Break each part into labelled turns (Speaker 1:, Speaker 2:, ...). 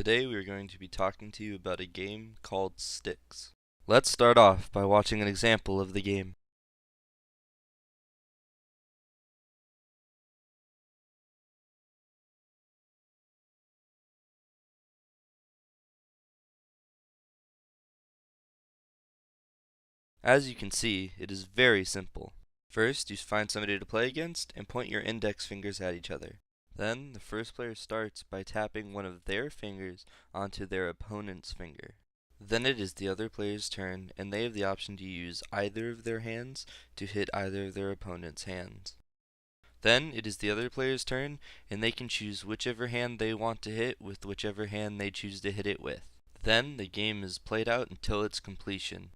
Speaker 1: Today we are going to be talking to you about a game called Sticks. Let's start off by watching an example of the game. As you can see, it is very simple. First, you find somebody to play against and point your index fingers at each other. Then, the first player starts by tapping one of their fingers onto their opponent's finger. Then it is the other player's turn, and they have the option to use either of their hands to hit either of their opponent's hands. Then it is the other player's turn, and they can choose whichever hand they want to hit with whichever hand they choose to hit it with. Then the game is played out until its completion.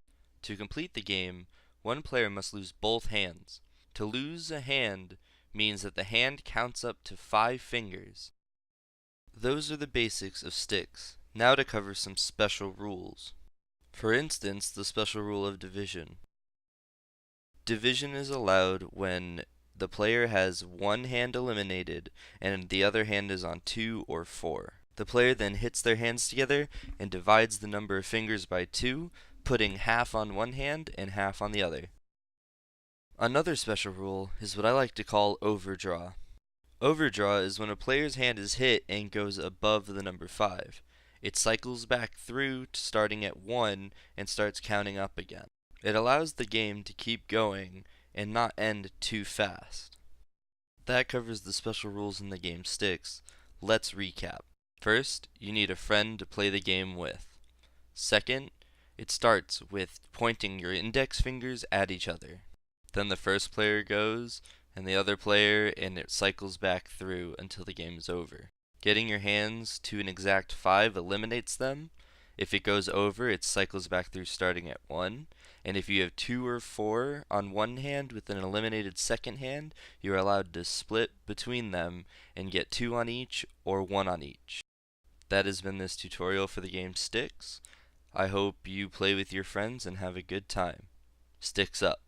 Speaker 1: To complete the game, one player must lose both hands. To lose a hand means that the hand counts up to 5 fingers. Those are the basics of Sticks. Now to cover some special rules. For instance, the special rule of division. Division is allowed when the player has one hand eliminated and the other hand is on 2 or 4. The player then hits their hands together and divides the number of fingers by 2, putting half on one hand and half on the other. Another special rule is what I like to call overdraw. Overdraw is when a player's hand is hit and goes above the number 5. It cycles back through to starting at 1 and starts counting up again. It allows the game to keep going and not end too fast. That covers the special rules in the game Sticks. Let's recap. First, you need a friend to play the game with. Second, it starts with pointing your index fingers at each other. Then the first player goes, and the other player, and it cycles back through until the game is over. Getting your hands to an exact 5 eliminates them. If it goes over, it cycles back through starting at 1. And if you have 2 or 4 on one hand with an eliminated second hand, you are allowed to split between them and get 2 on each or 1 on each. That has been this tutorial for the game Sticks. I hope you play with your friends and have a good time. Sticks up.